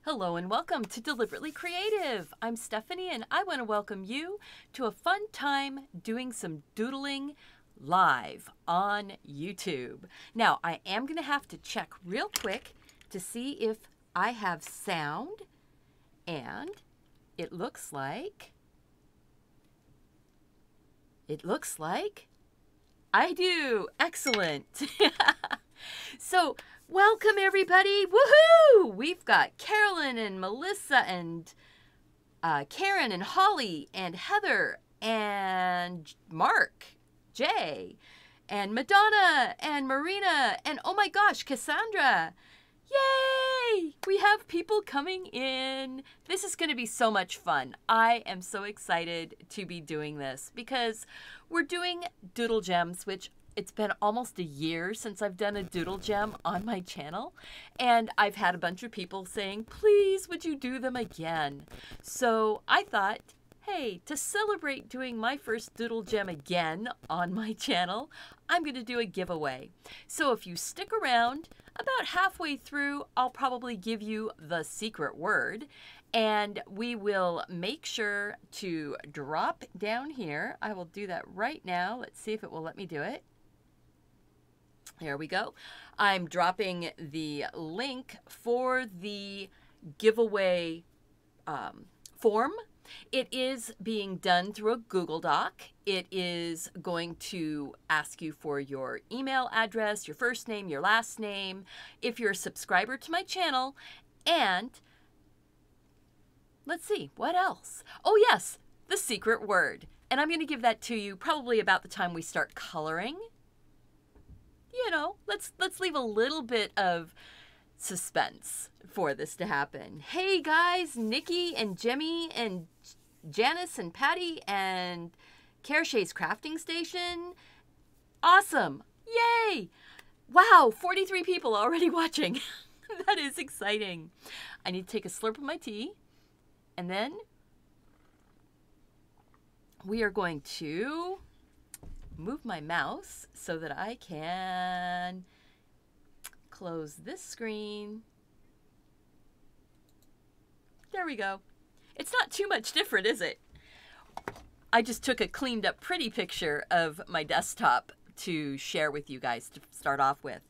Hello and welcome to Deliberately Creative. I'm Stephanie and I want to welcome you to a fun time doing some doodling live on YouTube. Now, I am going to have to check real quick to see if I have sound, and it looks like I do. Excellent. So, welcome everybody. Woohoo! We've got Carolyn and Melissa and Karen and Holly and Heather and Mark, Jay, and Madonna and Marina and oh my gosh, Cassandra. Yay! We have people coming in. This is going to be so much fun. I am so excited to be doing this because we're doing Doodle Gems, which it's been almost a year since I've done a Doodle Gem on my channel, and I've had a bunch of people saying, please, would you do them again? So I thought, hey, to celebrate doing my first Doodle Gem again on my channel, I'm going to do a giveaway. So if you stick around, about halfway through, I'll probably give you the secret word, and we will make sure to drop down here. I will do that right now. Let's see if it will let me do it. There we go. I'm dropping the link for the giveaway form. It is being done through a Google Doc. It is going to ask you for your email address, your first name, your last name, if you're a subscriber to my channel, and let's see, what else? Oh yes, the secret word. And I'm going to give that to you probably about the time we start coloring. You know, let's leave a little bit of suspense for this to happen. Hey guys, Nikki and Jemmy and Janice and Patty and Carashay's Crafting Station. Awesome. Yay. Wow, 43 people already watching. That is exciting. I need to take a slurp of my tea, and then we are going to move my mouse so that I can close this screen. There we go. It's not too much different, is it? I just took a cleaned up pretty picture of my desktop to share with you guys to start off with.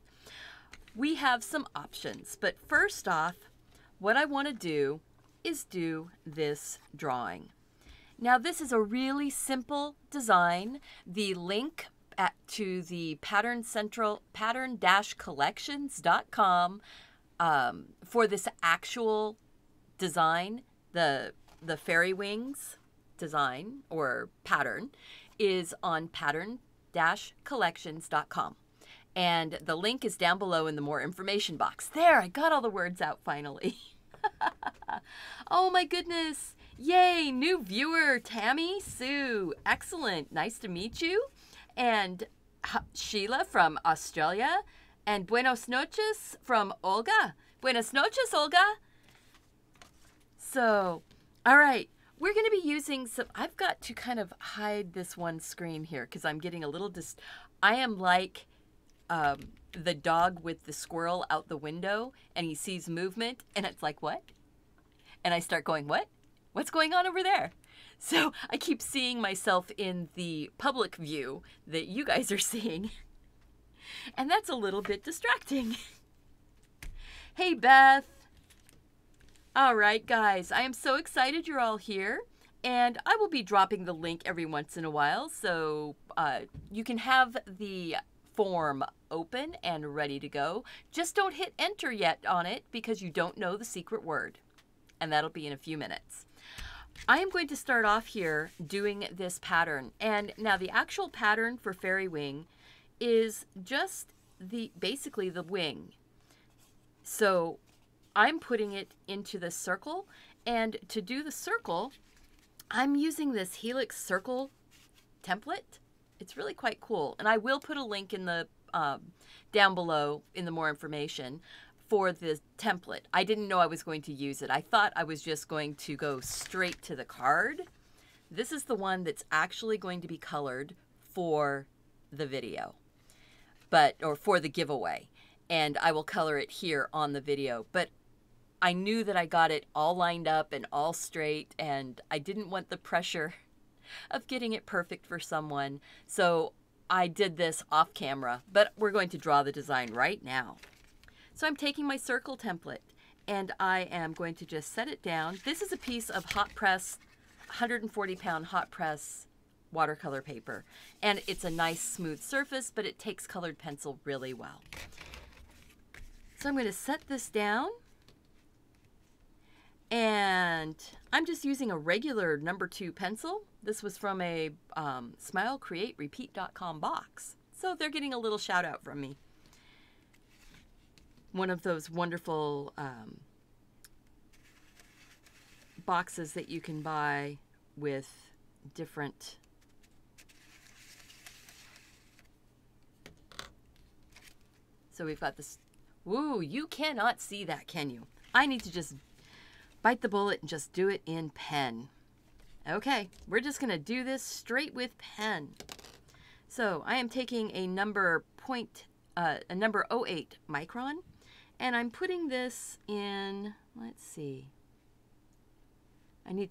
We have some options, but first off, what I want to do is do this drawing. Now this is a really simple design. The link to the pattern-collections.com for this actual design, the fairy wings design or pattern, is on pattern-collections.com. And the link is down below in the more information box. There, I got all the words out finally. Oh my goodness. Yay, new viewer, Tammy Sue. Excellent. Nice to meet you. And Sheila from Australia. And buenos noches from Olga. Buenos noches, Olga. So, all right. We're going to be using some... I've got to kind of hide this one screen here because I'm getting a little... I am like the dog with the squirrel out the window, and he sees movement, and it's like, what? And I start going, what? What's going on over there? So I keep seeing myself in the public view that you guys are seeing. And that's a little bit distracting. Hey, Beth. All right, guys. I am so excited you're all here. And I will be dropping the link every once in a while. So you can have the form open and ready to go. Just don't hit enter yet on it because you don't know the secret word. And that'll be in a few minutes. I am going to start off here doing this pattern. And now the actual pattern for Fairy Wing is just basically the wing. So I'm putting it into the circle. And to do the circle, I'm using this Helix Circle template. It's really quite cool. And I will put a link in the down below in the more information for the template. I didn't know I was going to use it. I thought I was just going to go straight to the card. This is the one that's actually going to be colored for the video, or for the giveaway. And I will color it here on the video. But I knew that I got it all lined up and all straight, and I didn't want the pressure of getting it perfect for someone. So I did this off camera, but we're going to draw the design right now. So I'm taking my circle template and I am going to just set it down. This is a piece of hot press, 140-pound hot press watercolor paper. And it's a nice smooth surface, but it takes colored pencil really well. So I'm going to set this down. And I'm just using a regular number 2 pencil. This was from a smilecreaterepeat.com box. So they're getting a little shout out from me. One of those wonderful boxes that you can buy with different so we've got this. Woo, you cannot see that, can you? I need to just bite the bullet and just do it in pen. Okay, we're just gonna do this straight with pen. So I am taking a number 08 micron, and I'm putting this in, let's see. I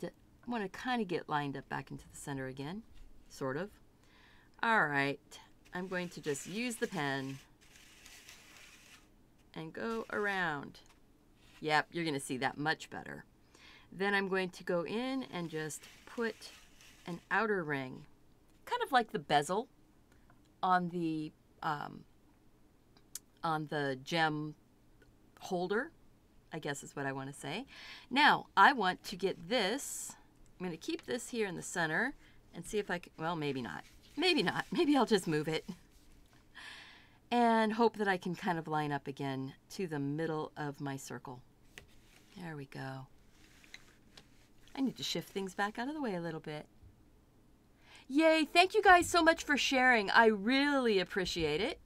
want to kind of get lined up back into the center again, sort of. All right, I'm going to just use the pen and go around. Yep, you're going to see that much better. Then I'm going to go in and just put an outer ring, kind of like the bezel on the gem holder, I guess is what I want to say. Now, I want to get this. I'm going to keep this here in the center and see if I can, well, maybe not. Maybe not. Maybe I'll just move it. And hope that I can kind of line up again to the middle of my circle. There we go. I need to shift things back out of the way a little bit. Yay, thank you guys so much for sharing. I really appreciate it.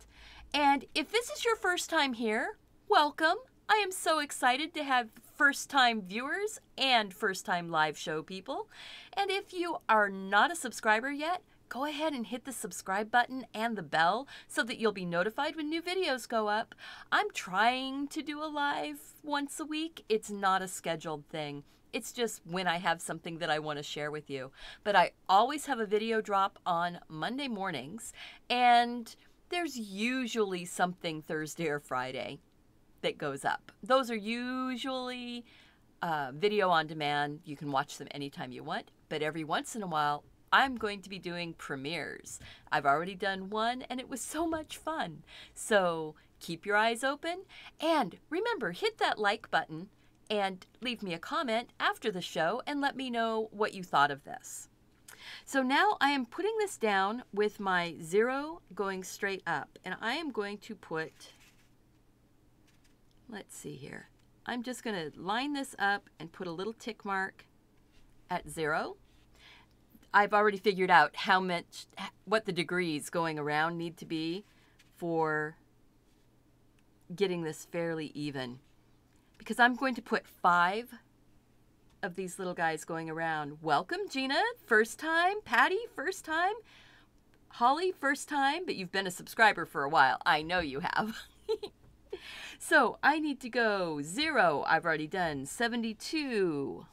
And if this is your first time here, welcome. I am so excited to have first-time viewers and first-time live show people. And if you are not a subscriber yet, go ahead and hit the subscribe button and the bell so that you'll be notified when new videos go up. I'm trying to do a live once a week. It's not a scheduled thing. It's just when I have something that I want to share with you. But I always have a video drop on Monday mornings, and there's usually something Thursday or Friday that goes up. Those are usually video on demand. You can watch them anytime you want, but every once in a while, I'm going to be doing premieres. I've already done one, and it was so much fun. So keep your eyes open, and remember, hit that like button and leave me a comment after the show and let me know what you thought of this. So now I am putting this down with my 0 going straight up, and I am going to put, let's see here. I'm just going to line this up and put a little tick mark at 0. I've already figured out what the degrees going around need to be for getting this fairly even. Because I'm going to put 5 of these little guys going around. Welcome, Gina, first time. Patty, first time. Holly, first time, but you've been a subscriber for a while. I know you have. So I need to go 0. I've already done 72.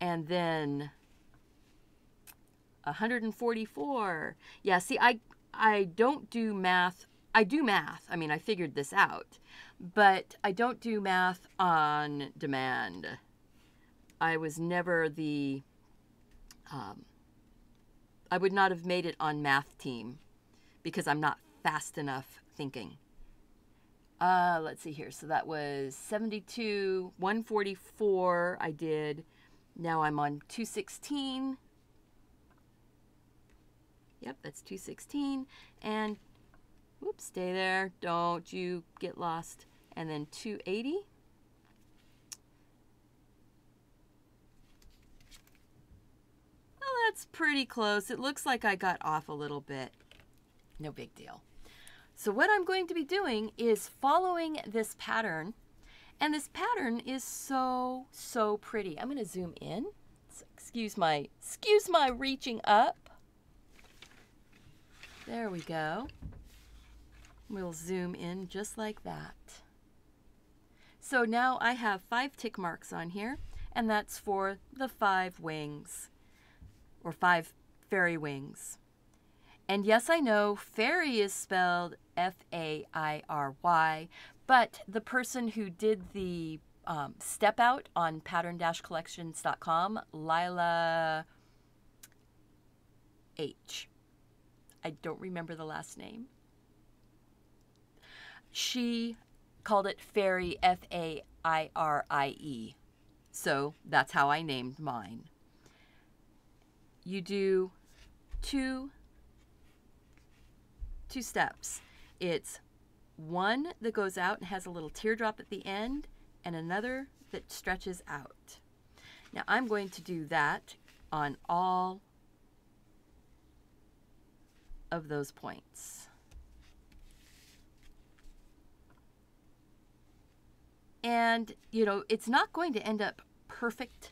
And then 144. Yeah, see, I don't do math. I do math. I mean, I figured this out. But I don't do math on demand. I was never the... I would not have made it on math team because I'm not fast enough thinking. Let's see here. So that was 72, 144 I did. Now I'm on 216. Yep, that's 216. And, whoops, stay there. Don't you get lost. And then 280. Well, that's pretty close. It looks like I got off a little bit. No big deal. So what I'm going to be doing is following this pattern. And this pattern is so, so pretty. I'm going to zoom in. So excuse my reaching up. There we go. We'll zoom in just like that. So now I have 5 tick marks on here, and that's for the 5 wings, or 5 fairy wings. And yes, I know fairy is spelled F-A-I-R-Y, but the person who did the step out on pattern-collections.com, Lila H. I don't remember the last name. She called it Fairie, F-A-I-R-I-E. So that's how I named mine. You do two steps. It's one that goes out and has a little teardrop at the end, and another that stretches out. Now I'm going to do that on all of those points. And, you know, it's not going to end up perfect,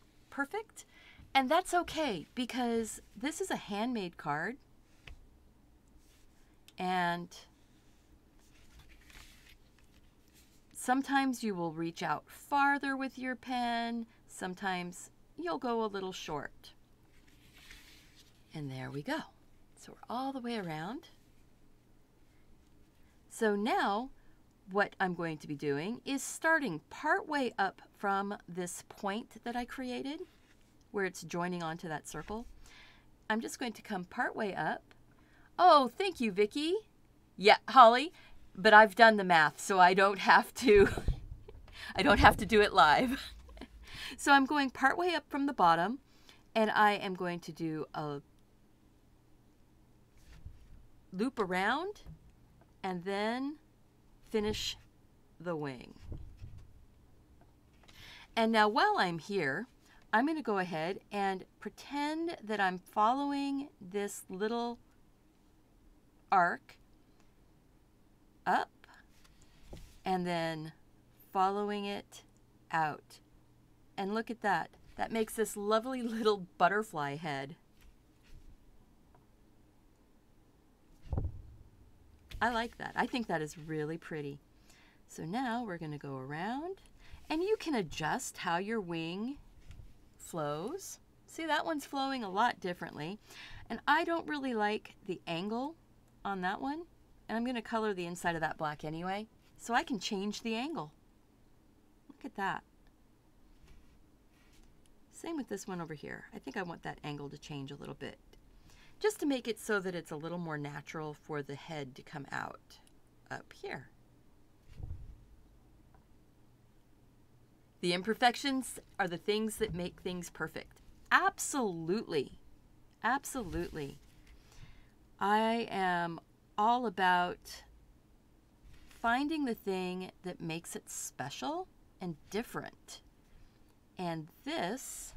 and that's okay, because this is a handmade card, and sometimes you will reach out farther with your pen, sometimes you'll go a little short. And there we go. So we're all the way around. So now what I'm going to be doing is starting part way up from this point that I created, where it's joining onto that circle. I'm just going to come part way up. Oh, thank you, Vicky. Yeah, Holly, but I've done the math, so I don't have to do it live. So I'm going part way up from the bottom, and I am going to do a loop around and then finish the wing. And now while I'm here, I'm going to go ahead and pretend that I'm following this little arc up and then following it out. And look at that. That makes this lovely little butterfly head. I like that. I think that is really pretty. So now we're going to go around, and you can adjust how your wing flows. See, that one's flowing a lot differently. And I don't really like the angle on that one. And I'm going to color the inside of that black anyway, so I can change the angle. Look at that. Same with this one over here. I think I want that angle to change a little bit, just to make it so that it's a little more natural for the head to come out up here. The imperfections are the things that make things perfect. Absolutely. Absolutely. I am all about finding the thing that makes it special and different. And this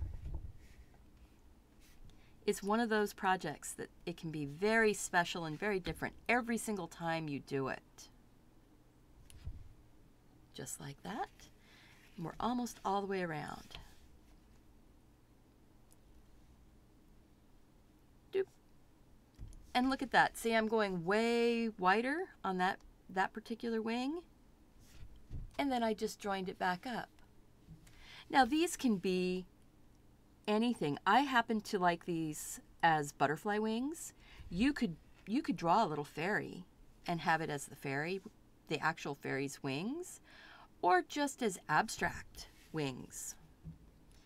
is one of those projects that it can be very special and very different every single time you do it. Just like that. And we're almost all the way around. Doop. And look at that. See, I'm going way wider on that particular wing. And then I just joined it back up. Now these can be anything. I happen to like these as butterfly wings. You could draw a little fairy and have it as the actual fairy's wings, or just as abstract wings.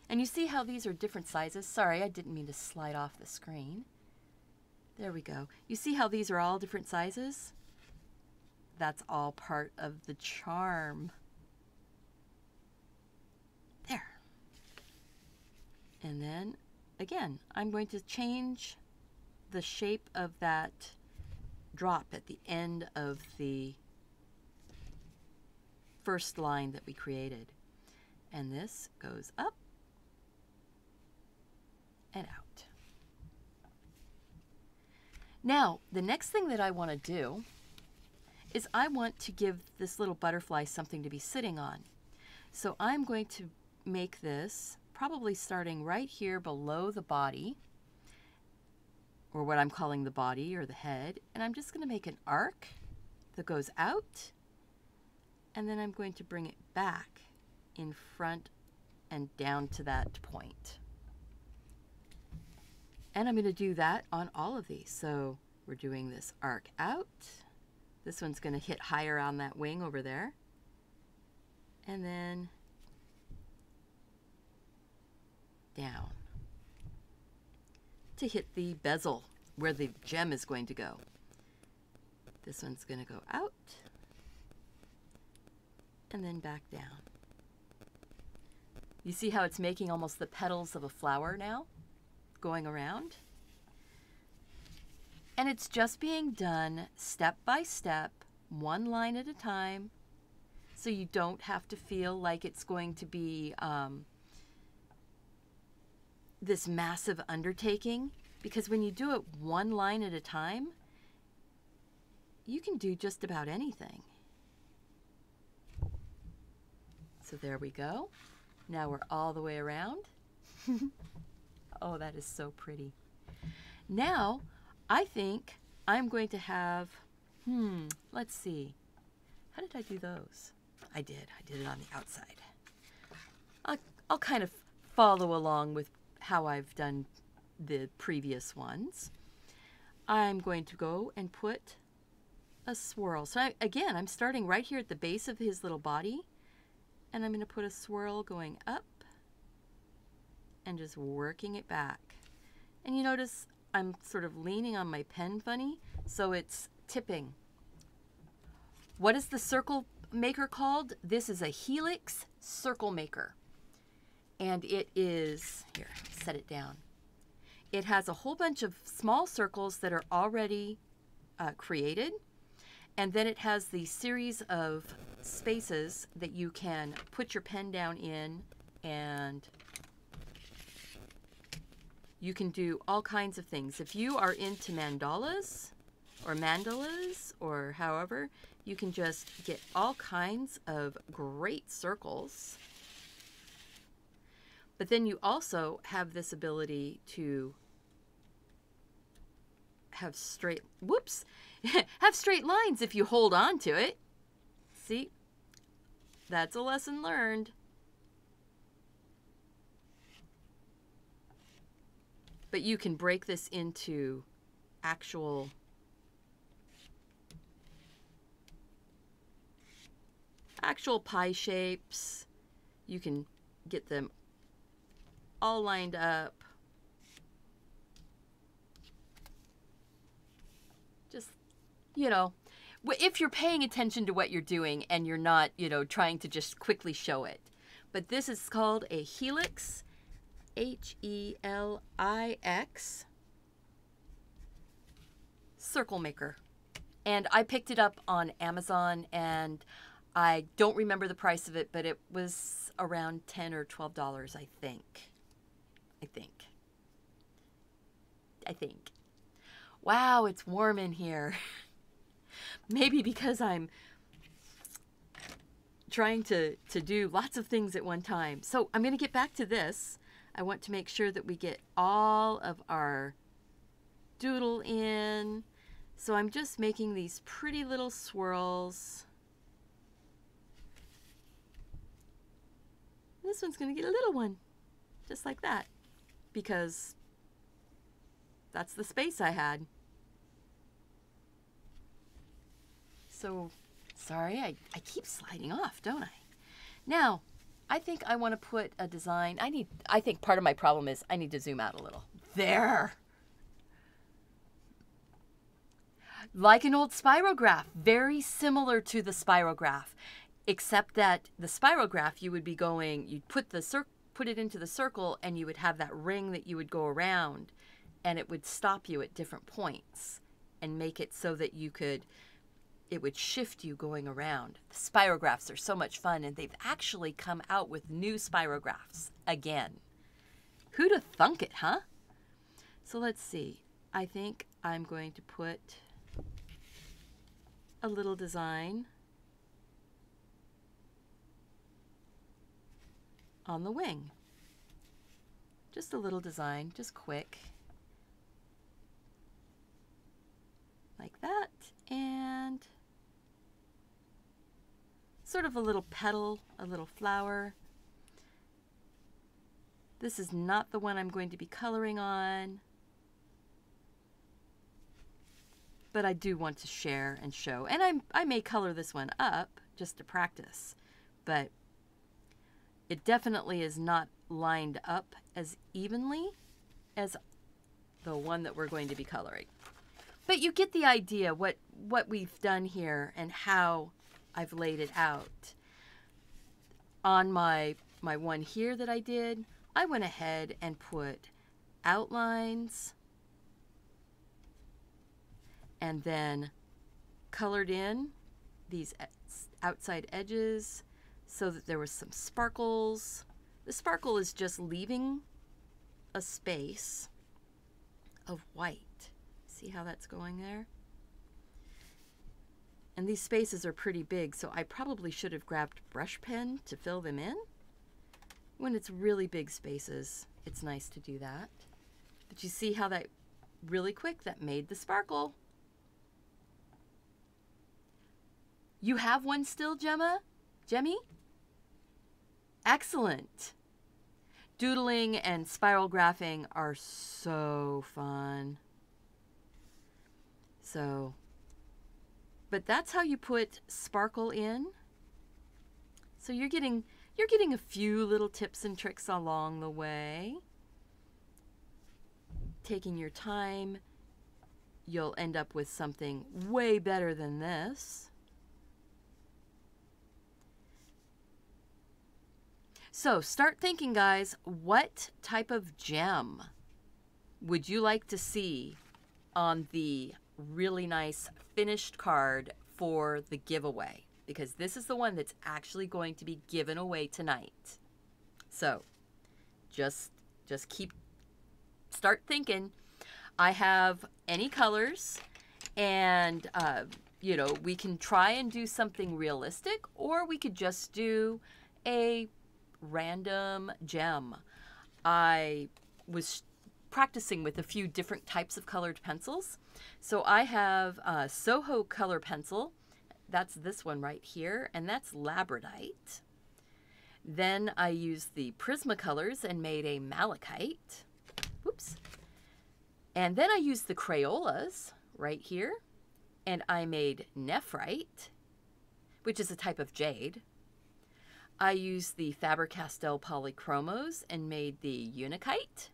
And you see how these are different sizes? Sorry, I didn't mean to slide off the screen. There we go. You see how these are all different sizes? That's all part of the charm. There. And then, again, I'm going to change the shape of that drop at the end of the first line that we created. And this goes up and out. Now, the next thing that I want to do is I want to give this little butterfly something to be sitting on. So I'm going to make this probably starting right here below the body, or what I'm calling the body or the head, and I'm just going to make an arc that goes out, and then I'm going to bring it back in front and down to that point. And I'm going to do that on all of these. So we're doing this arc out. This one's going to hit higher on that wing over there. And then down to hit the bezel where the gem is going to go. This one's going to go out and then back down. You see how it's making almost the petals of a flower now, going around? And it's just being done step by step, one line at a time, so you don't have to feel like it's going to be this massive undertaking, because when you do it one line at a time, you can do just about anything. So there we go. Now we're all the way around. Oh, that is so pretty. Now, I think I'm going to have, let's see. How did I do those? I did it on the outside. I'll kind of follow along with how I've done the previous ones. I'm going to go and put a swirl. So again, I'm starting right here at the base of his little body, and I'm going to put a swirl going up and just working it back. And you notice I'm sort of leaning on my pen funny, so it's tipping. What is the circle maker called? This is a helix circle maker. And it is, here, set it down. It has a whole bunch of small circles that are already created. And then it has the series of spaces that you can put your pen down in, and you can do all kinds of things. If you are into mandalas or however, you can just get all kinds of great circles. But then you also have this ability to have straight, have straight lines if you hold on to it. See, that's a lesson learned. But you can break this into actual pie shapes. You can get them all lined up. Just, you know, if you're paying attention to what you're doing and you're not, you know, trying to just quickly show it. But this is called a helix, Helix circle maker. And I picked it up on Amazon, and I don't remember the price of it, but it was around $10 or $12, I think. I think. Wow, it's warm in here. Maybe because I'm trying to do lots of things at one time. So I'm going to get back to this. I want to make sure that we get all of our doodle in. So I'm just making these pretty little swirls. This one's going to get a little one, just like that, because that's the space I had. So, sorry, I keep sliding off, don't I? Now, I think I want to put a design. I think part of my problem is I need to zoom out a little. There. Like an old spirograph, very similar to the spirograph, except that the spirograph you would be going, you'd put it into the circle, and you would have that ring that you would go around, and it would stop you at different points and make it so that it would shift you going around. The spirographs are so much fun, and they've actually come out with new spirographs again. Who'd have thunk it, huh? So let's see. I think I'm going to put a little design on the wing. Just a little design, just quick. Like that, and sort of a little petal, a little flower This is not the one I'm going to be coloring on, but I do want to share and show. And I may color this one up just to practice, but it definitely is not lined up as evenly as the one that we're going to be coloring. But you get the idea what we've done here and how I've laid it out. On my one here that I did, I went ahead and put outlines and then colored in these outside edges so that there was some sparkles. The sparkle is just leaving a space of white. See how that's going there? And these spaces are pretty big, so I probably should have grabbed brush pen to fill them in. When it's really big spaces, it's nice to do that. But you see how that really quick, that made the sparkle. You have one still, Jemmy? Excellent. Doodling and spiral graphing are so fun. But that's how you put sparkle in. So you're getting a few little tips and tricks along the way. Taking your time, you'll end up with something way better than this. So start thinking, guys, what type of gem would you like to see on the really nice finished card for the giveaway? Because this is the one that's actually going to be given away tonight. So just start thinking. I have any colors, and you know, we can try and do something realistic, or we could just do a random gem. I was practicing with a few different types of colored pencils. So I have a Soho color pencil. That's this one right here, and that's labradite. Then I used the Prismacolors and made a malachite. Oops. And then I used the Crayolas right here, and I made nephrite, which is a type of jade. I used the Faber-Castell Polychromos and made the Unikite.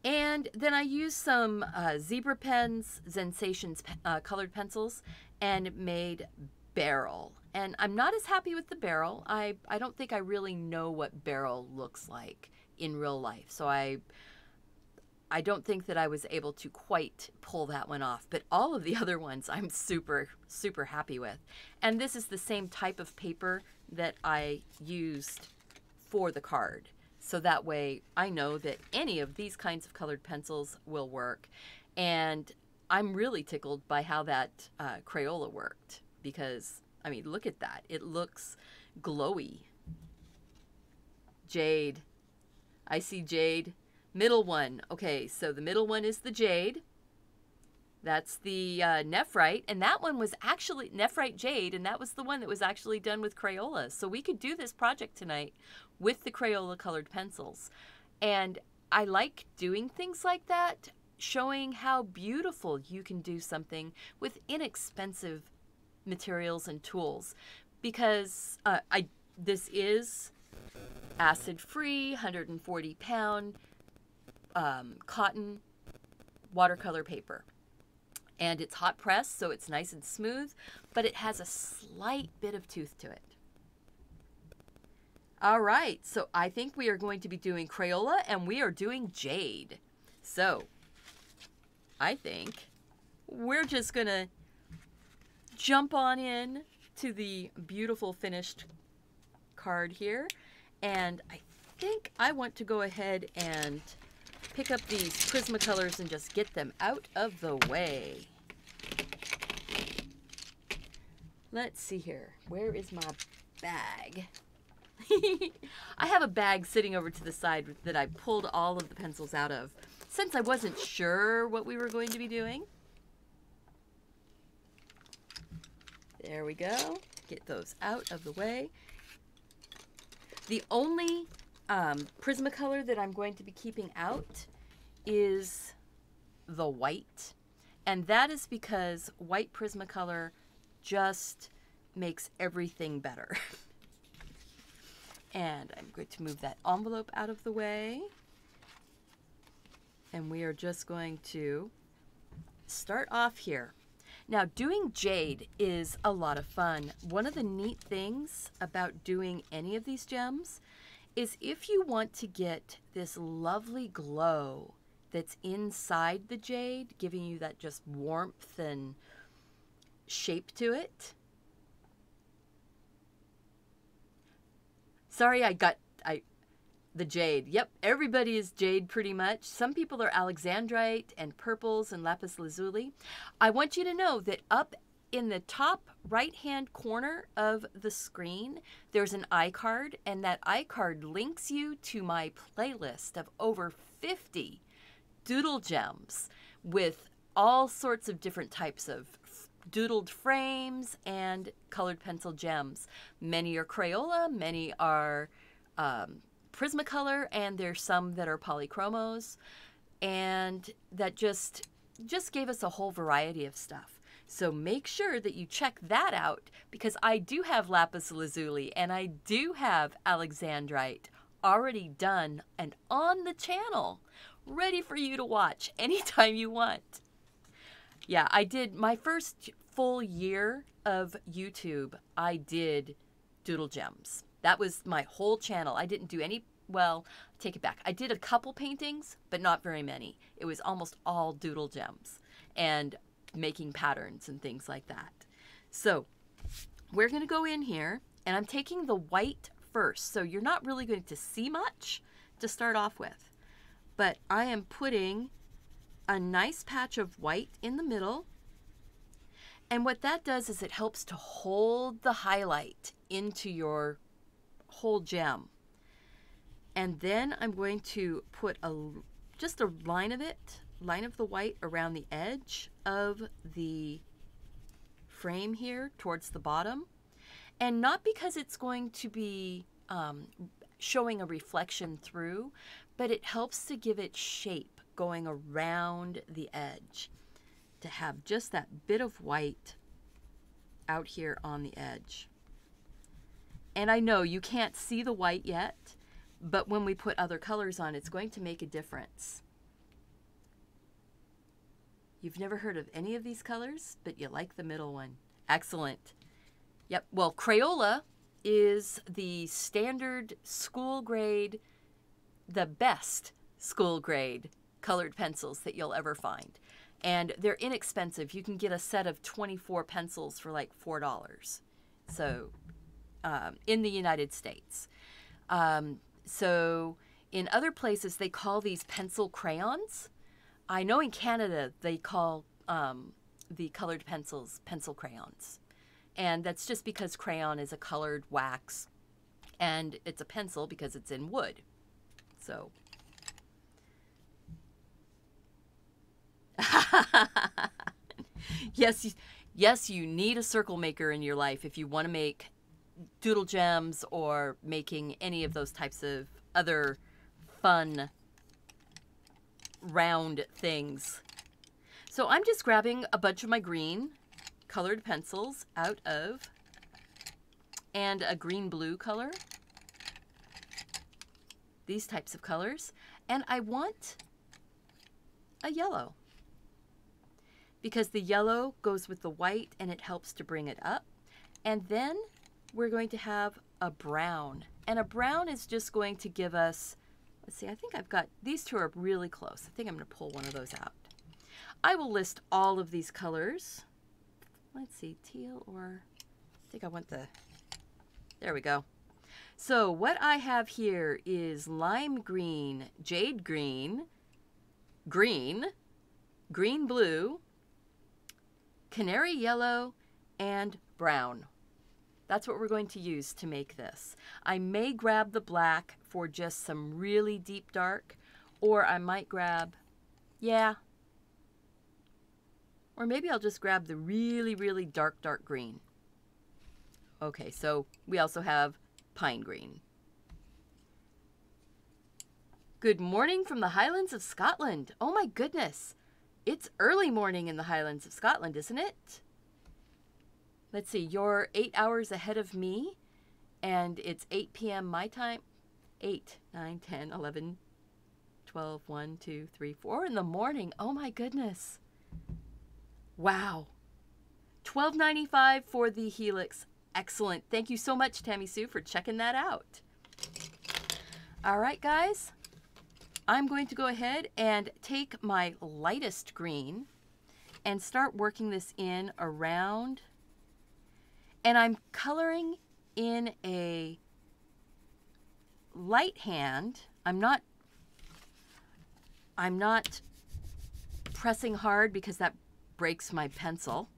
And then I used some Zebra Pens, Sensations colored pencils, and made Beryl. And I'm not as happy with the Beryl. I don't think I really know what Beryl looks like in real life. So I don't think that I was able to quite pull that one off. But all of the other ones I'm super, super happy with. And this is the same type of paper that I used for the card. So that way I know that any of these kinds of colored pencils will work. And I'm really tickled by how that Crayola worked. Because, I mean, look at that. It looks glowy. Jade. I see Jade. Middle one. Okay, so the middle one is the Jade. That's the nephrite, and that one was actually nephrite jade, and that was the one that was actually done with Crayola. So we could do this project tonight with the Crayola colored pencils. And I like doing things like that, showing how beautiful you can do something with inexpensive materials and tools. Because this is acid-free, 140-pound cotton watercolor paper. And it's hot pressed, so it's nice and smooth, but it has a slight bit of tooth to it. All right, so I think we are going to be doing Crayola, and we are doing Jade. So I think we're just going to jump on in to the beautiful finished card here. And I think I want to go ahead and pick up these Prismacolors and just get them out of the way. Let's see here. Where is my bag? I have a bag sitting over to the side that I pulled all of the pencils out of since I wasn't sure what we were going to be doing. There we go. Get those out of the way. The only Prismacolor that I'm going to be keeping out is the white. And that is because white Prismacolor just makes everything better. And I'm going to move that envelope out of the way. And we are just going to start off here. Now, doing Jade is a lot of fun. One of the neat things about doing any of these gems is if you want to get this lovely glow that's inside the jade, giving you that just warmth and shape to it. Sorry, the jade. Yep, everybody is jade pretty much. Some people are alexandrite and purples and lapis lazuli. I want you to know that up in the top right-hand corner of the screen, there's an iCard, and that iCard links you to my playlist of over 50 doodle gems with all sorts of different types of doodled frames and colored pencil gems. Many are Crayola, many are Prismacolor, and there's some that are polychromos, and that just gave us a whole variety of stuff. So make sure that you check that out, because I do have lapis lazuli and I do have alexandrite already done and on the channel, ready for you to watch anytime you want. Yeah, I did my first full year of YouTube. I did doodle gems. That was my whole channel. I didn't do any, well, take it back. I did a couple paintings, but not very many. It was almost all doodle gems and making patterns and things like that. So we're going to go in here, and I'm taking the white first. So you're not really going to see much to start off with. But I am putting a nice patch of white in the middle. And what that does is it helps to hold the highlight into your whole gem. And then I'm going to put just a line of the white around the edge of the frame here towards the bottom. And not because it's going to be showing a reflection through, but it helps to give it shape going around the edge, to have just that bit of white out here on the edge. And I know you can't see the white yet, but when we put other colors on, it's going to make a difference. You've never heard of any of these colors, but you like the middle one. Excellent. Yep, well, Crayola is the standard school grade, the best school grade colored pencils that you'll ever find. And they're inexpensive. You can get a set of 24 pencils for like $4. So, in the United States. So in other places, they call these pencil crayons. I know in Canada, they call the colored pencils pencil crayons. And that's just because crayon is a colored wax, and it's a pencil because it's in wood. So. Yes, you need a circle maker in your life if you want to make doodle gems or making any of those types of other fun round things. So I'm just grabbing a bunch of my green colored pencils out of, and a green blue color, these types of colors, and I want a yellow because the yellow goes with the white and it helps to bring it up. And then we're going to have a brown, and a brown is just going to give us, let's see, I think I've got, these two are really close. I think I'm going to pull one of those out. I will list all of these colors. Let's see, teal, or I think I want the, there we go. So what I have here is lime green, jade green, green, green blue, canary yellow, and brown. That's what we're going to use to make this. I may grab the black for just some really deep dark, or I might grab, yeah, or maybe I'll just grab the really, really dark, dark green. Okay, so we also have pine green. Good morning from the Highlands of Scotland. Oh my goodness. It's early morning in the Highlands of Scotland, isn't it? Let's see, you're 8 hours ahead of me, and it's 8 p.m. my time. 8, 9, 10, 11, 12, 1, 2, 3, 4 in the morning. Oh my goodness. Wow. $12.95 for the Helix. Excellent. Thank you so much, Tammy Sue, for checking that out. All right, guys. I'm going to go ahead and take my lightest green and start working this in around. And I'm coloring in a light hand. I'm not pressing hard because that breaks my pencil.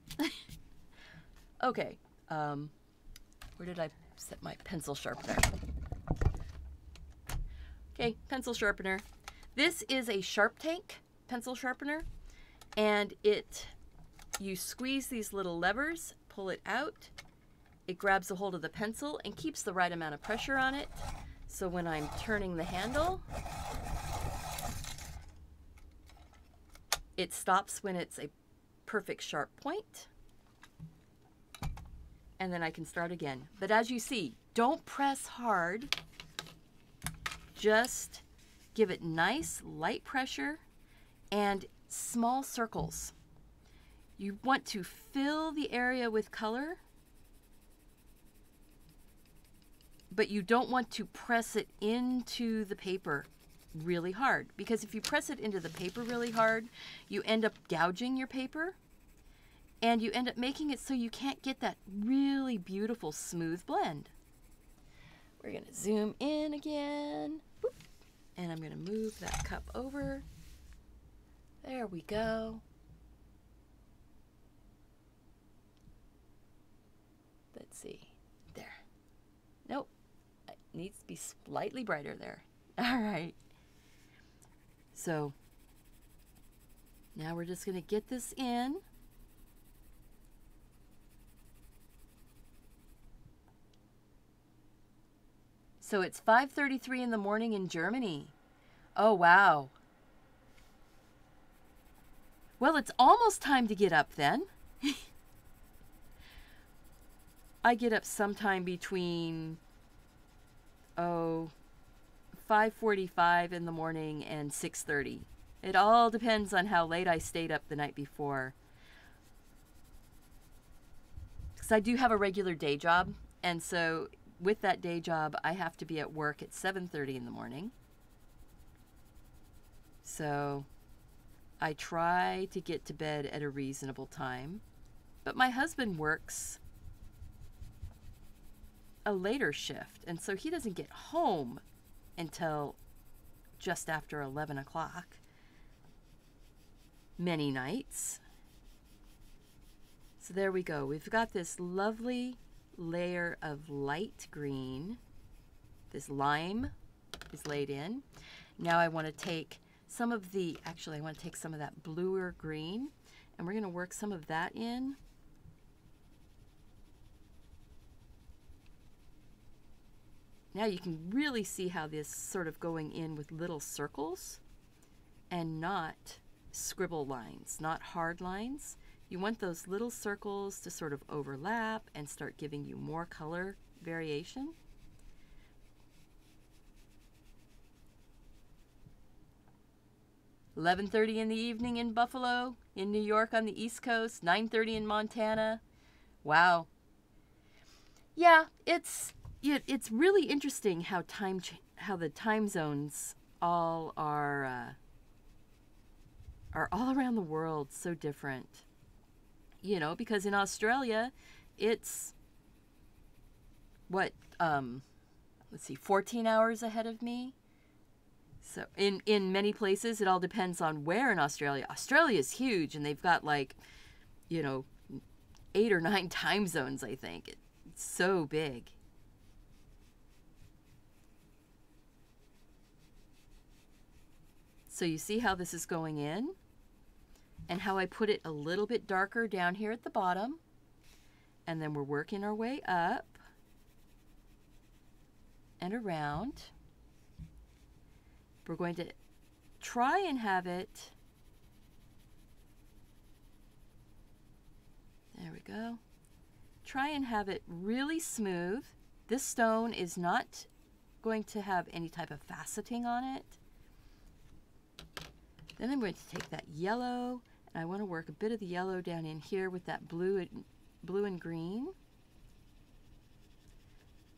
Okay, where did I set my pencil sharpener? Okay, pencil sharpener. This is a Sharp Tank pencil sharpener, and you squeeze these little levers, pull it out, it grabs a hold of the pencil and keeps the right amount of pressure on it. So when I'm turning the handle, it stops when it's a perfect sharp point. And then I can start again. But as you see, don't press hard. Just give it nice, light pressure and small circles. You want to fill the area with color, but you don't want to press it into the paper really hard, because if you press it into the paper really hard, you end up gouging your paper and you end up making it so you can't get that really beautiful smooth blend. We're going to zoom in again. Boop. And I'm going to move that cup over. There we go. Let's see. There. Nope. It needs to be slightly brighter there. All right. So now we're just going to get this in. So it's 5:33 in the morning in Germany. Oh, wow. Well, it's almost time to get up then. I get up sometime between, 5:45 in the morning and 6:30. It all depends on how late I stayed up the night before. Because I do have a regular day job, and so with that day job, I have to be at work at 7:30 in the morning. So I try to get to bed at a reasonable time. But my husband works a later shift, and so he doesn't get home until just after 11 o'clock many nights. So there we go. We've got this lovely layer of light green. This lime is laid in. Now I want to take some of the, actually I want to take some of that bluer green, and we're going to work some of that in. Now you can really see how this sort of going in with little circles and not scribble lines, not hard lines. You want those little circles to sort of overlap and start giving you more color variation. "11:30 in the evening in Buffalo, in New York on the East Coast, 9:30 in Montana." Wow. Yeah, it's really interesting how the time zones all are all around the world so different. You know, because in Australia, it's, what, let's see, 14 hours ahead of me. So in many places, it all depends on where in Australia. Australia is huge, and they've got 8 or 9 time zones, I think. It's so big. So you see how this is going in? And how I put it a little bit darker down here at the bottom. And then we're working our way up and around. We're going to try and have it, there we go, try and have it really smooth. This stone is not going to have any type of faceting on it. Then I'm going to take that yellow, and I want to work a bit of the yellow down in here with that blue and green.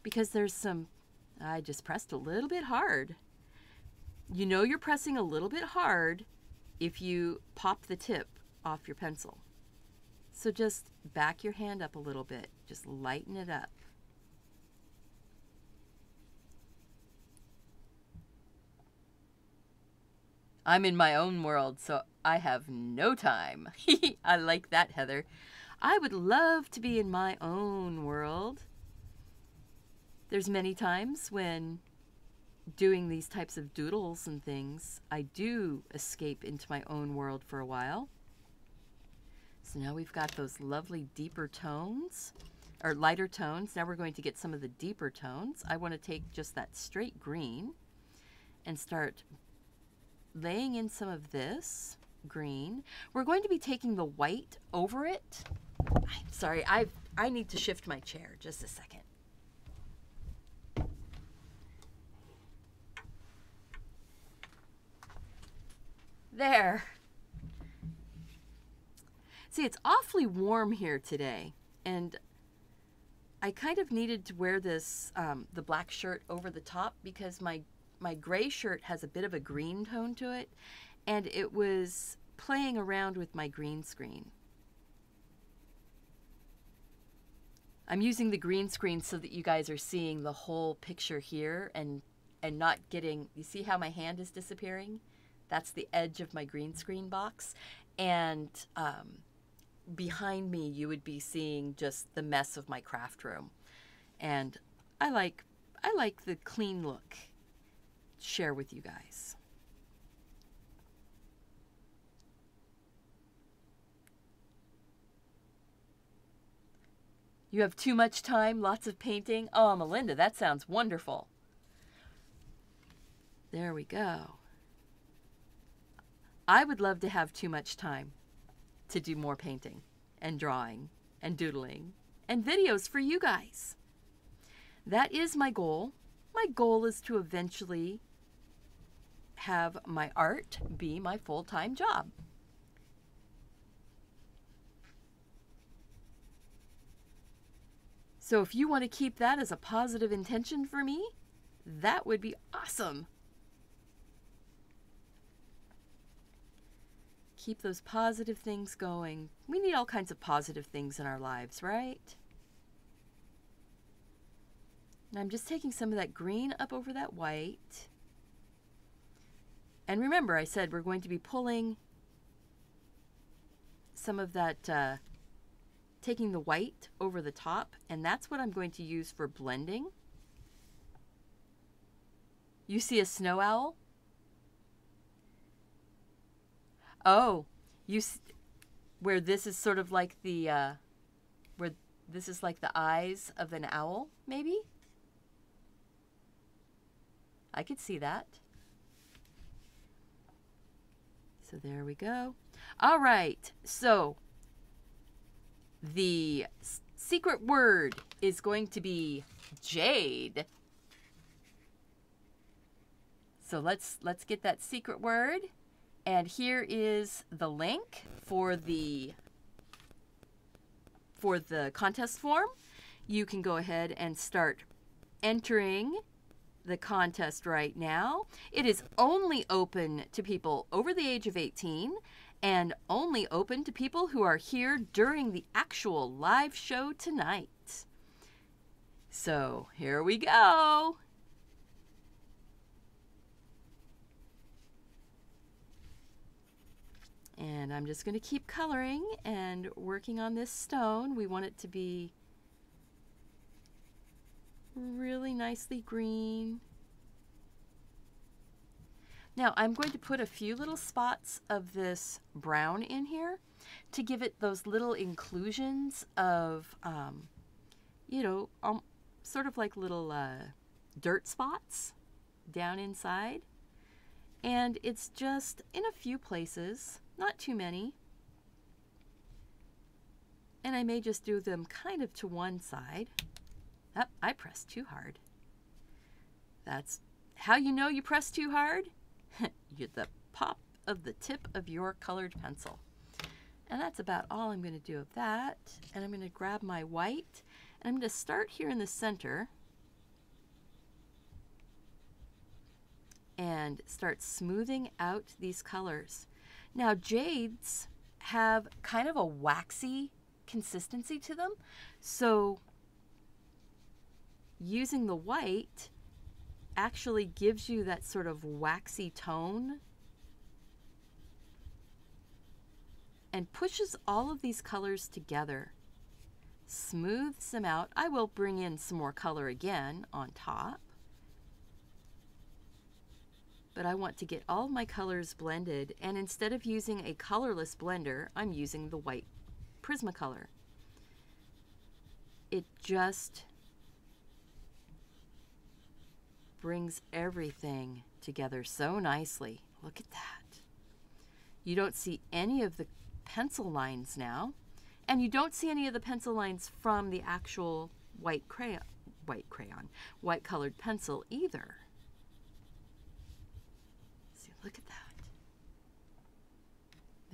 Because there's some, I just pressed a little bit hard. You know you're pressing a little bit hard if you pop the tip off your pencil. So just back your hand up a little bit. Just lighten it up. I'm in my own world, so I have no time. I like that, Heather. I would love to be in my own world. There's many times when doing these types of doodles and things, I do escape into my own world for a while. So now we've got those lovely deeper tones, or lighter tones. Now we're going to get some of the deeper tones. I want to take just that straight green and start laying in some of this green. We're going to be taking the white over it. I'm sorry, I need to shift my chair just a second. There. See, it's awfully warm here today, and I kind of needed to wear this, the black shirt over the top because my gray shirt has a bit of a green tone to it, and it was playing around with my green screen. I'm using the green screen so that you guys are seeing the whole picture here and not getting, you see how my hand is disappearing? That's the edge of my green screen box. And behind me, you would be seeing just the mess of my craft room. And I like the clean look. Share with you guys. You have too much time, lots of painting. Oh, Melinda, that sounds wonderful. There we go. I would love to have too much time to do more painting and drawing and doodling and videos for you guys. That is my goal. My goal is to eventually have my art be my full-time job. So if you want to keep that as a positive intention for me, that would be awesome. Keep those positive things going. We need all kinds of positive things in our lives, right? And I'm just taking some of that green up over that white. And remember, I said we're going to be pulling some of that, taking the white over the top, and that's what I'm going to use for blending. You see a snow owl? Oh, where this is sort of like the, where this is like the eyes of an owl, maybe? I could see that. So there we go. All right, so the secret word is going to be Jade. So let's get that secret word. And here is the link for the contest form. You can go ahead and start entering the contest right now. It is only open to people over the age of 18 and only open to people who are here during the actual live show tonight. So here we go. And I'm just going to keep coloring and working on this stone. We want it to be really nicely green. Now I'm going to put a few little spots of this brown in here to give it those little inclusions of, you know, sort of like little dirt spots down inside. And it's just in a few places, not too many. And I may just do them kind of to one side. Oh, I pressed too hard. That's how you know you press too hard. You the pop of the tip of your colored pencil. And that's about all I'm going to do of that. And I'm going to grab my white, and I'm going to start here in the center and start smoothing out these colors. Now, Jades have kind of a waxy consistency to them, so using the white actually gives you that sort of waxy tone and pushes all of these colors together, smooths them out. I will bring in some more color again on top, but I want to get all my colors blended, and instead of using a colorless blender, I'm using the white Prismacolor. It just brings everything together so nicely. Look at that. You don't see any of the pencil lines now, and you don't see any of the pencil lines from the actual white colored pencil either. See, look at that.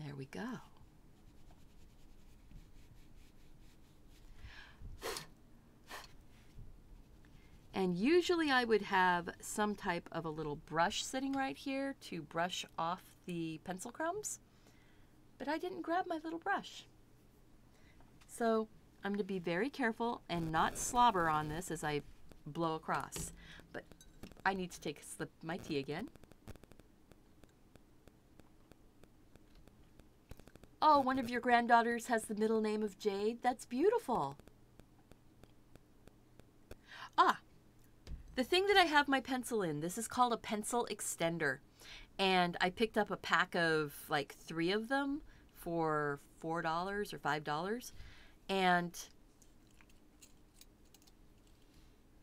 There we go. And usually I would have some type of a little brush sitting right here to brush off the pencil crumbs, but I didn't grab my little brush. So I'm going to be very careful and not slobber on this as I blow across. But I need to take a sip of my tea again. Oh, one of your granddaughters has the middle name of Jade. That's beautiful. Ah, the thing that I have my pencil in, this is called a pencil extender. And I picked up a pack of like 3 of them for $4 or $5. And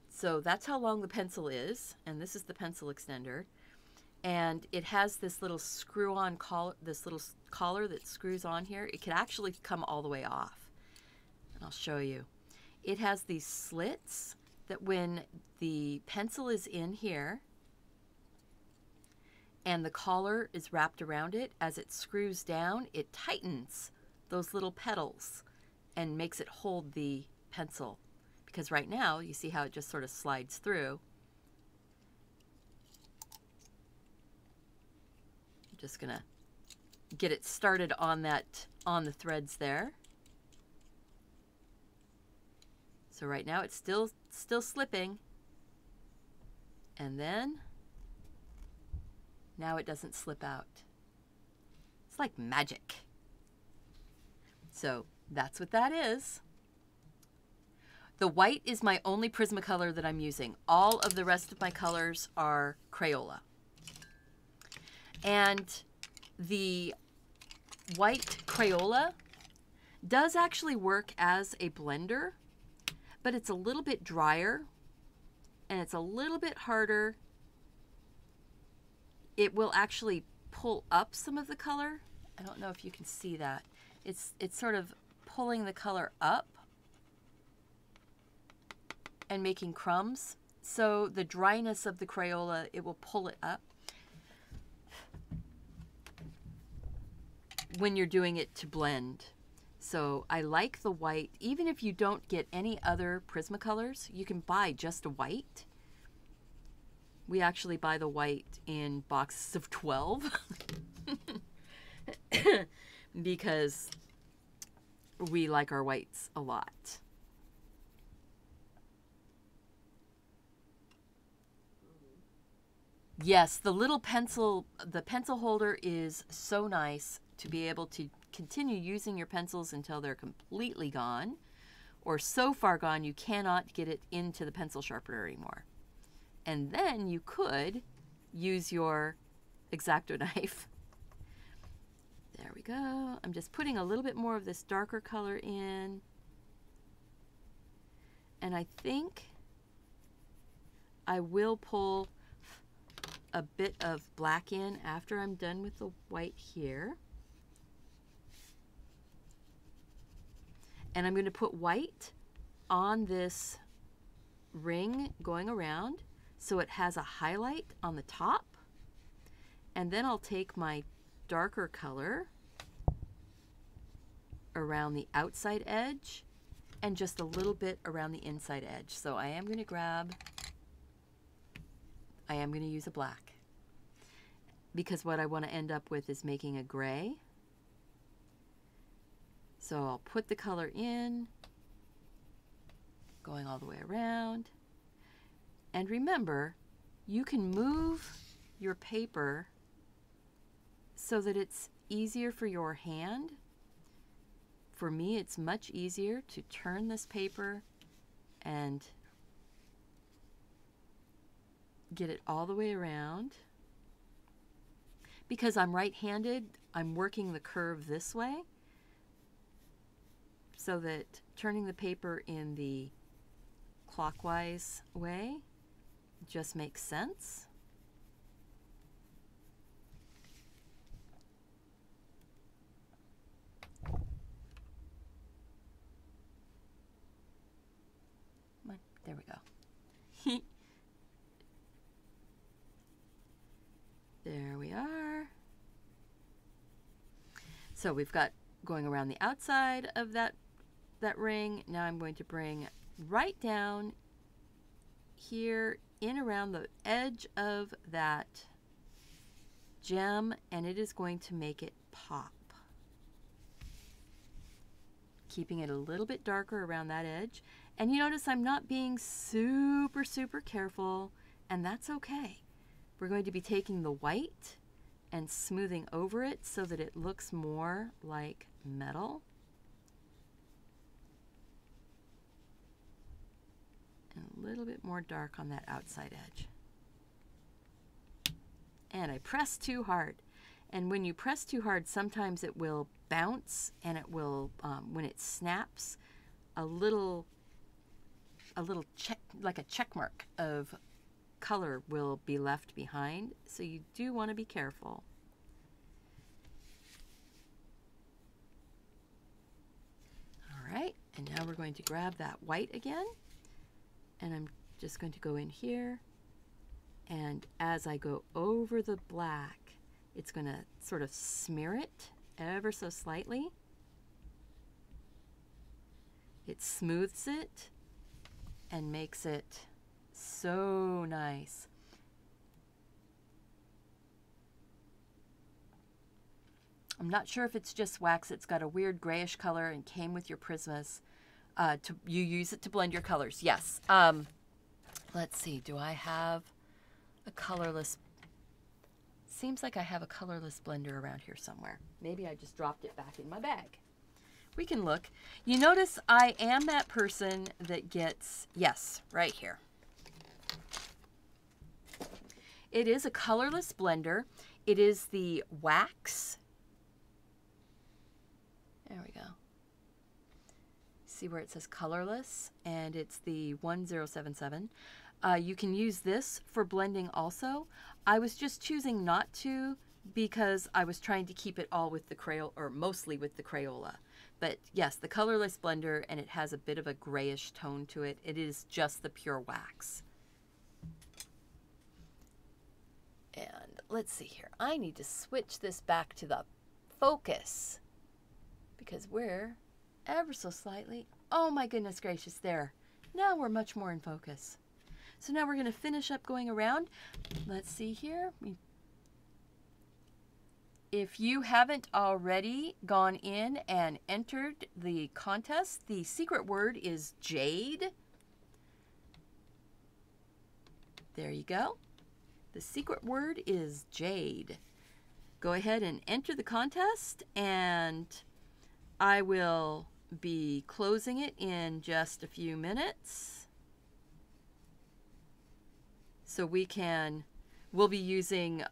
so that's how long the pencil is. And this is the pencil extender. And it has this little screw-on collar, this little collar that screws on here. It can actually come all the way off. And I'll show you. It has these slits that when the pencil is in here and the collar is wrapped around it, as it screws down, it tightens those little petals and makes it hold the pencil. Because right now, you see how it just sort of slides through. I'm just gonna get it started on the threads there. So right now it's still slipping. And then now it doesn't slip out. It's like magic. So that's what that is. The white is my only Prismacolor that I'm using. All of the rest of my colors are Crayola. And the white Crayola does actually work as a blender, but it's a little bit drier and it's a little bit harder. It will actually pull up some of the color. I don't know if you can see that. It's sort of pulling the color up and making crumbs. So the dryness of the Crayola, it will pull it up when you're doing it to blend. So I like the white. Even if you don't get any other Prismacolors, you can buy just a white. We actually buy the white in boxes of 12 because we like our whites a lot. Yes, the little pencil, the pencil holder is so nice to be able to continue using your pencils until they're completely gone, or so far gone you cannot get it into the pencil sharpener anymore. And then you could use your X-Acto knife. There we go. I'm just putting a little bit more of this darker color in. And I think I will pull a bit of black in after I'm done with the white here. And I'm going to put white on this ring going around so it has a highlight on the top. And then I'll take my darker color around the outside edge and just a little bit around the inside edge. So I am going to use a black because what I want to end up with is making a gray. So I'll put the color in, going all the way around. And remember, you can move your paper so that it's easier for your hand. For me, it's much easier to turn this paper and get it all the way around. Because I'm right-handed, I'm working the curve this way, so that turning the paper in the clockwise way just makes sense. There we go. There we are. So we've got going around the outside of that ring. Now I'm going to bring right down here in around the edge of that gem, and it is going to make it pop. Keeping it a little bit darker around that edge. And you notice I'm not being super, super careful, and that's okay. We're going to be taking the white and smoothing over it so that it looks more like metal. And a little bit more dark on that outside edge. And I press too hard. And when you press too hard, sometimes it will bounce, and it will, when it snaps, a little check, like a check mark of color will be left behind. So you do want to be careful. All right, and now we're going to grab that white again, and I'm just going to go in here, and as I go over the black, it's going to sort of smear it ever so slightly. It smooths it and makes it so nice. I'm not sure if it's just wax. It's got a weird grayish color and came with your Prismas. You use it to blend your colors. Yes. Let's see. Do I have a colorless? Seems like I have a colorless blender around here somewhere. Maybe I just dropped it back in my bag. We can look. You notice I am that person that gets, yes, right here. It is a colorless blender. It is the wax. There we go. See where it says colorless, and it's the 1077. You can use this for blending also. I was just choosing not to because I was trying to keep it all with the Crayola, or mostly with the Crayola. But yes, the colorless blender, and it has a bit of a grayish tone to it. It is just the pure wax. And let's see here. I need to switch this back to the focus because we're ever so slightly, oh my goodness gracious, there. Now we're much more in focus. So now we're going to finish up going around. Let's see here. If you haven't already gone in and entered the contest, the secret word is Jade. There you go. The secret word is Jade. Go ahead and enter the contest, and I will be closing it in just a few minutes. So we'll be using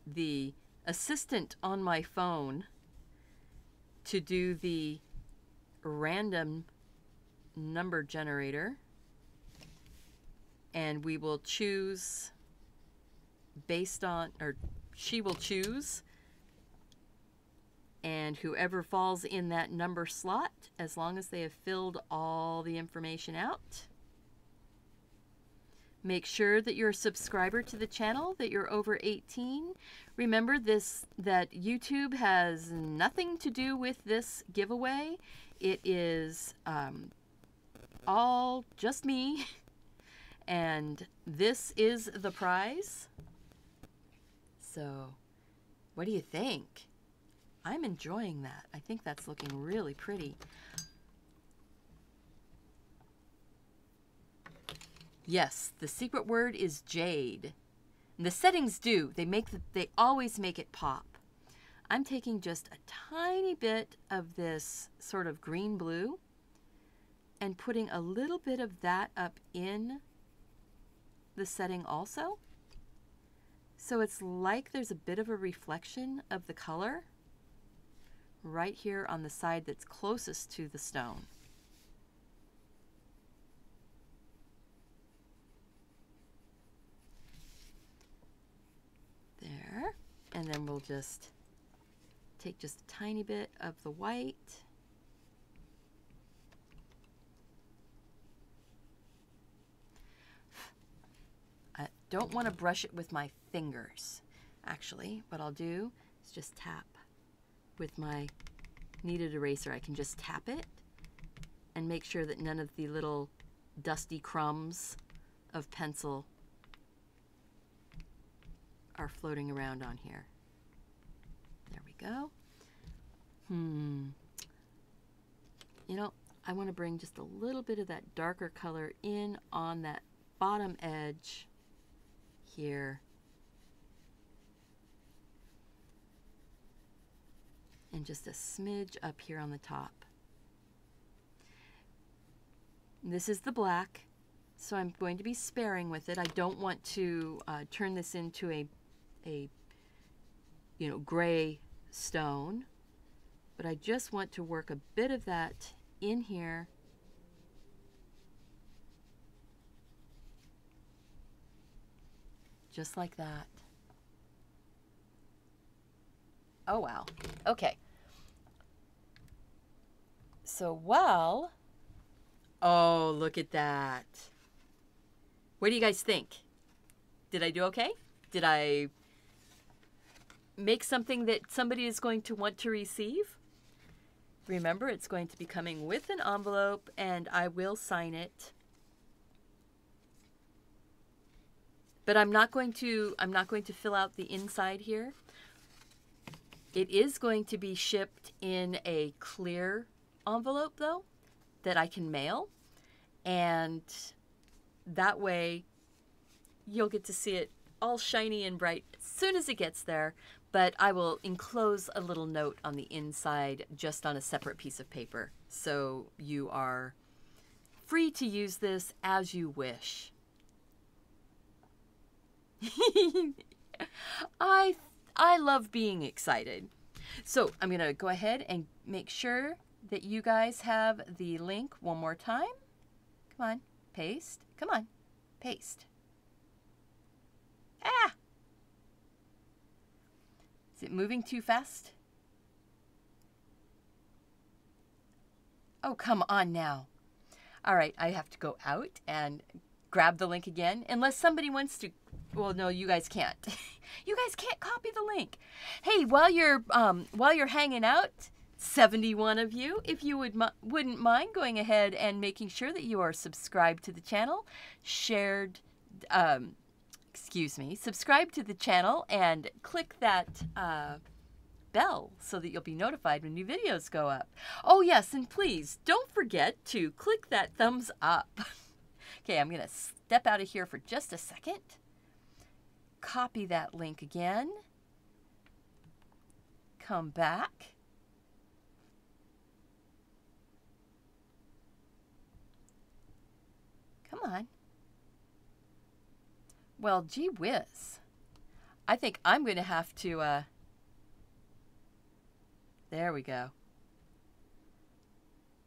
the assistant on my phone to do the random number generator, and we will choose based on, or she will choose, and whoever falls in that number slot, as long as they have filled all the information out. Make sure that you're a subscriber to the channel, that you're over 18. Remember that YouTube has nothing to do with this giveaway. It is all just me, and this is the prize. So, what do you think? I'm enjoying that. I think that's looking really pretty. Yes, the secret word is Jade. And the settings they always make it pop. I'm taking just a tiny bit of this sort of green blue and putting a little bit of that up in the setting also. So it's like there's a bit of a reflection of the color right here on the side that's closest to the stone. There, and then we'll just take just a tiny bit of the white. I don't want to brush it with my fingers. Actually, what I'll do is just tap with my kneaded eraser. I can just tap it and make sure that none of the little dusty crumbs of pencil are floating around on here. There we go. You know, I want to bring just a little bit of that darker color in on that bottom edge here. And just a smidge up here on the top. This is the black, so I'm going to be sparing with it. I don't want to turn this into a gray stone, but I just want to work a bit of that in here. Just like that. Oh, wow. Okay. So oh, look at that. What do you guys think? Did I do okay? Did I make something that somebody is going to want to receive? Remember, it's going to be coming with an envelope, and I will sign it. But I'm not going to fill out the inside here. It is going to be shipped in a clear envelope, though, that I can mail. And that way, you'll get to see it all shiny and bright as soon as it gets there. But I will enclose a little note on the inside just on a separate piece of paper. So you are free to use this as you wish. I love being excited. So I'm going to go ahead and make sure that you guys have the link one more time. Come on, paste. Come on, paste. Ah! Is it moving too fast? Oh, come on now. All right, I have to go out and grab the link again, unless somebody wants to. Well, no, you guys can't. You guys can't copy the link. Hey, while you're hanging out, 71 of you, if you wouldn't mind going ahead and making sure that you are subscribed to the channel, subscribe to the channel and click that bell so that you'll be notified when new videos go up. Oh yes, and please don't forget to click that thumbs up. Okay, I'm gonna step out of here for just a second. Copy that link again. Come back. Come on. Well, gee whiz. I think I'm going to have to, there we go.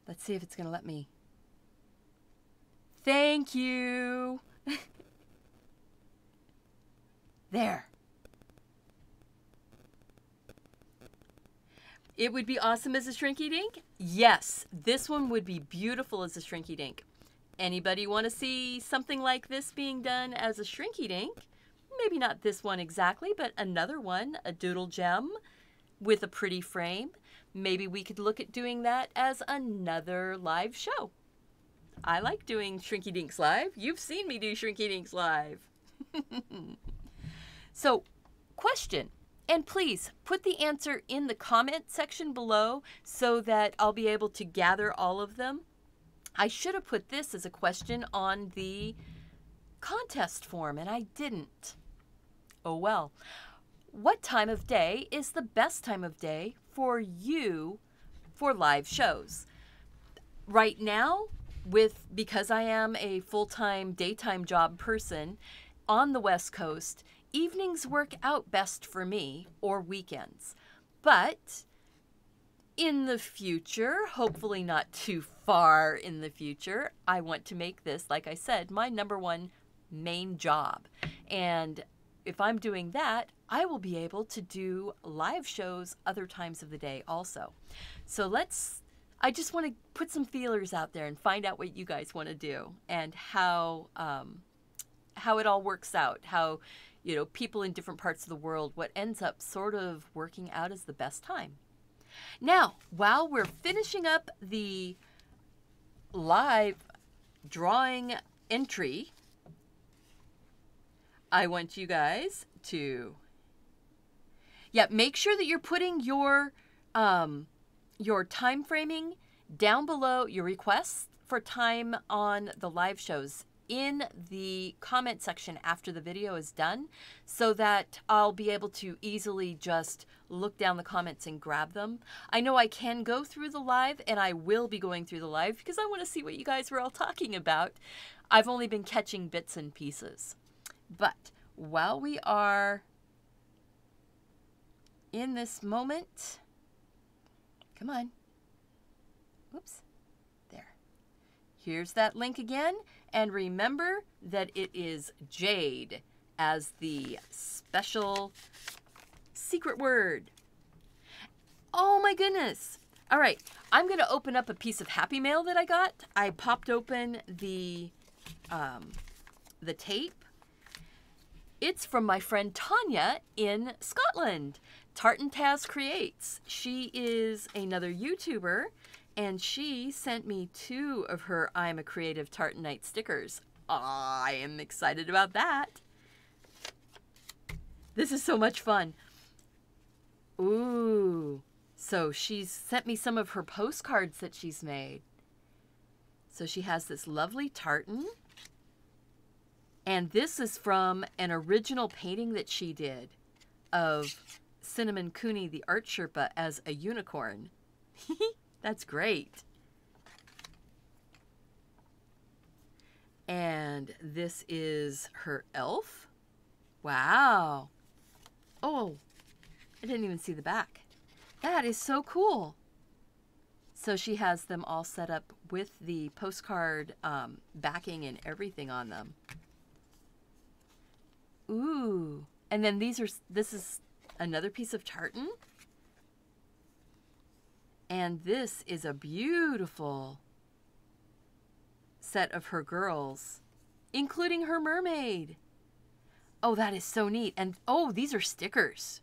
Let's see if it's going to let me. Thank you. There. It would be awesome as a Shrinky Dink? Yes, this one would be beautiful as a Shrinky Dink. Anybody want to see something like this being done as a Shrinky Dink? Maybe not this one exactly, but another one, a Doodle gem with a pretty frame. Maybe we could look at doing that as another live show. I like doing Shrinky Dinks live. You've seen me do Shrinky Dinks live. So, question. And please put the answer in the comment section below so that I'll be able to gather all of them. I should have put this as a question on the contest form, and I didn't. Oh well. What time of day is the best time of day for you for live shows? Right now, because I am a full-time daytime job person on the West Coast, evenings work out best for me, or weekends. But in the future, hopefully not too far in the future, I want to make this, like I said, my number1 main job. And if I'm doing that, I will be able to do live shows other times of the day also. So I just want to put some feelers out there and find out what you guys want to do and how it all works out, how, you know, people in different parts of the world, what ends up sort of working out as the best time. Now, while we're finishing up the live drawing entry, I want you guys to, make sure that you're putting your time framing down below, your requests for time on the live shows in the comment section after the video is done, so that I'll be able to easily just look down the comments and grab them. I know I can go through the live, and I will be going through the live because I want to see what you guys were all talking about. I've only been catching bits and pieces. But while we are in this moment, come on. Oops. There. Here's that link again. And remember that it is Jade as the special secret word. Oh my goodness. All right. I'm going to open up a piece of Happy Mail that I got. I popped open the tape. It's from my friend Tania in Scotland. Taz Creates. She is another YouTuber, and she sent me 2 of her I'm a Creative Tartanite stickers. I am excited about that. This is so much fun. Ooh. So she's sent me some of her postcards that she's made. So she has this lovely tartan. And this is from an original painting that she did of Cinnamon Cooney the Art Sherpa as a unicorn. That's great. And this is her elf. Wow. Oh, I didn't even see the back. That is so cool. So she has them all set up with the postcard backing and everything on them. Ooh. And then this is another piece of tartan. And this is a beautiful set of her girls, including her mermaid. Oh, that is so neat. And oh, these are stickers.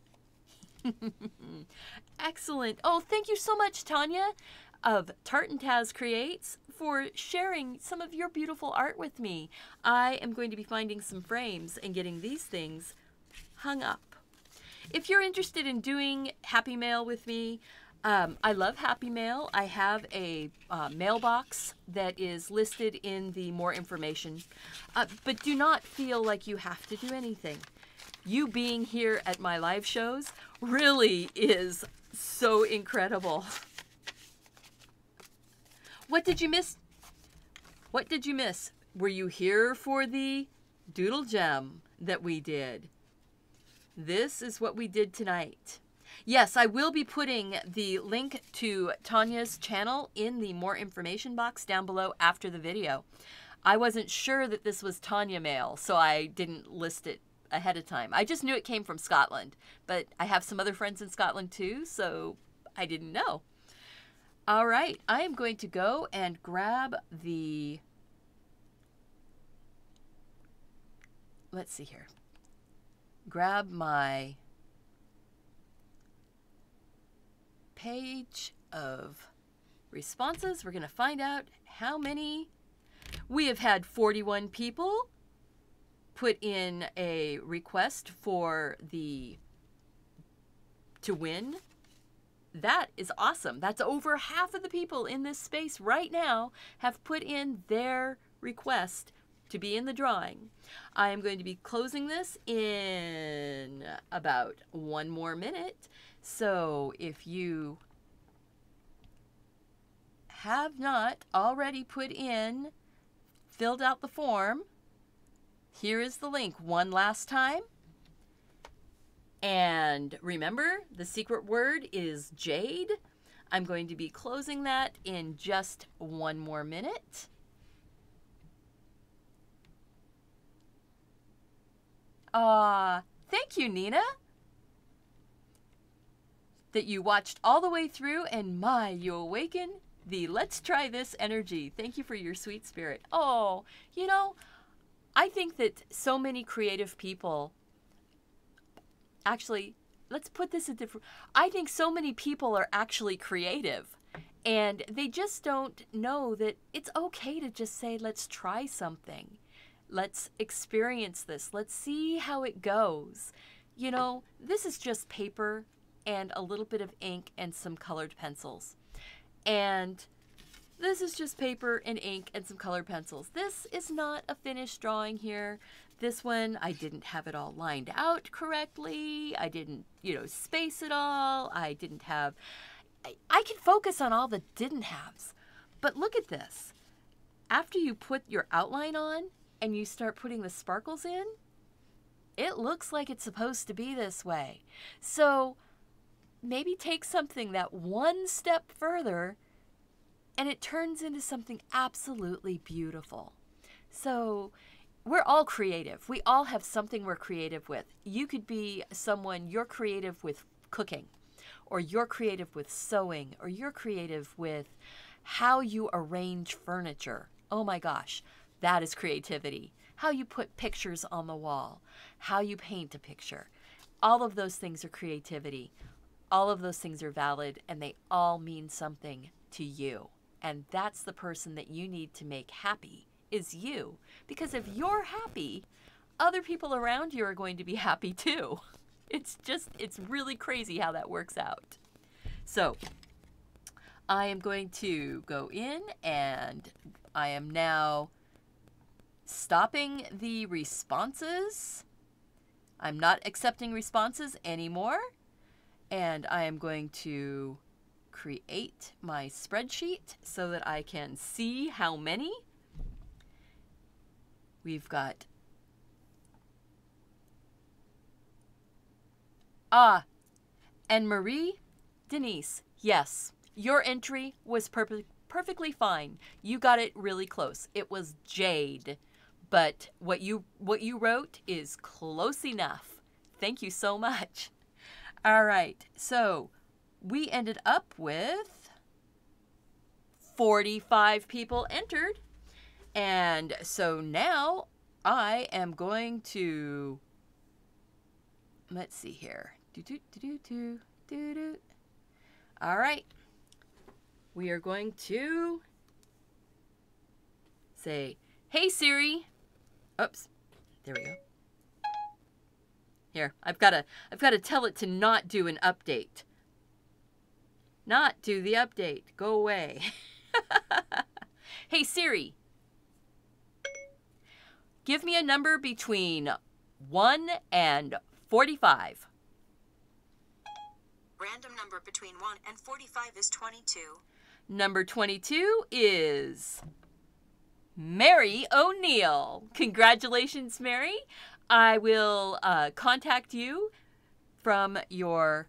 Excellent. Oh, thank you so much, Tania of Taz Creates, for sharing some of your beautiful art with me. I am going to be finding some frames and getting these things hung up. If you're interested in doing Happy Mail with me, I love Happy Mail. I have a mailbox that is listed in the more information, but do not feel like you have to do anything. You being here at my live shows really is so incredible. What did you miss? What did you miss? Were you here for the Doodle Gem that we did? This is what we did tonight. Yes, I will be putting the link to Tania's channel in the more information box down below after the video. I wasn't sure that this was Tania mail, so I didn't list it ahead of time. I just knew it came from Scotland, but I have some other friends in Scotland too, so I didn't know. All right, I am going to go and grab the, let's see here, grab my page of responses. We're going to find out how many. We have had 41 people put in a request for to win. That is awesome. That's over half of the people in this space right now have put in their request to be in the drawing. I am going to be closing this in about 1 more minute. So if you have not already filled out the form, here is the link one last time. And remember, the secret word is Jade. I'm going to be closing that in just 1 more minute. Thank you, Nina, that you watched all the way through, and you awaken the let's try this energy. Thank you for your sweet spirit. Oh, you know, I think that so many creative people, actually, let's put this a different, I think so many people are actually creative, and they just don't know that it's okay to just say, let's try something. Let's experience this. Let's see how it goes. You know, this is just paper and a little bit of ink and some colored pencils. And this is just paper and ink and some colored pencils. This is not a finished drawing here. This one, I didn't have it all lined out correctly. I didn't, space it all. I didn't have, I can focus on all the didn't haves. But look at this. After you put your outline on and you start putting the sparkles in, it looks like it's supposed to be this way. So maybe take something that one step further and it turns into something absolutely beautiful. So we're all creative. We all have something we're creative with. You could be someone, you're creative with cooking, or you're creative with sewing, or you're creative with how you arrange furniture. Oh my gosh, that is creativity. How you put pictures on the wall, how you paint a picture. All of those things are creativity. All of those things are valid, and they all mean something to you. And that's the person that you need to make happy, is you. Because if you're happy, other people around you are going to be happy too. It's really crazy how that works out. So I am going to go in, and I am now stopping the responses. I'm not accepting responses anymore. And I am going to create my spreadsheet so that I can see how many. We've got, and Marie Denise, yes, your entry was perfectly fine. You got it really close. It was Jade, but what you wrote is close enough. Thank you so much. All right, so we ended up with 45 people entered. And so now I am going to, let's see here. All right. We are going to say, hey Siri. Oops, there we go. Here, I've got to tell it to not do an update. Not do the update. Go away. Hey Siri, give me a number between 1 and 45. Random number between 1 and 45 is 22. Number 22 is Mary O'Neill. Congratulations, Mary. I will contact you from your,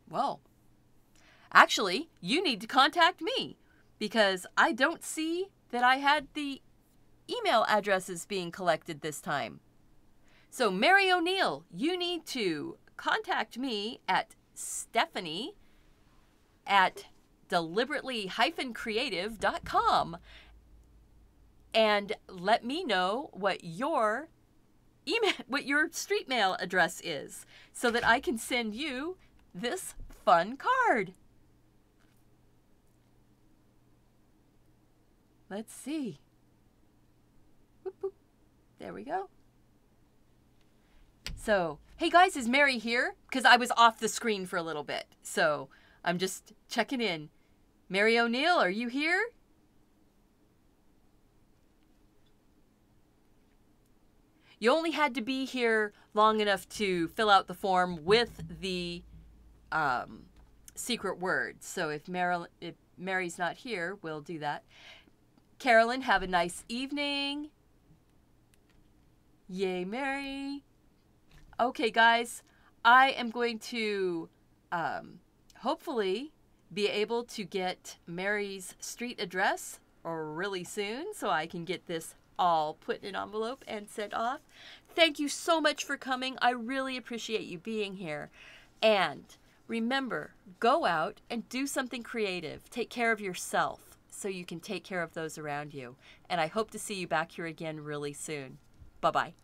well, actually, you need to contact me because I don't see that I had the email addresses being collected this time. So Mary O'Neill, you need to contact me at Stephanie at deliberately-creative.com and let me know what your street mail address is so that I can send you this fun card. Let's see. Boop, boop. There we go. So, hey guys, is Mary here? Because I was off the screen for a little bit. So, I'm just checking in. Mary O'Neill, are you here? You only had to be here long enough to fill out the form with the secret words. So if Mary's not here, we'll do that. Carolyn, have a nice evening. Yay, Mary. Okay, guys, I am going to hopefully be able to get Mary's street address really soon so I can get this all put in an envelope and sent off. Thank you so much for coming. I really appreciate you being here. And remember, go out and do something creative. Take care of yourself so you can take care of those around you. And I hope to see you back here again really soon. Bye-bye.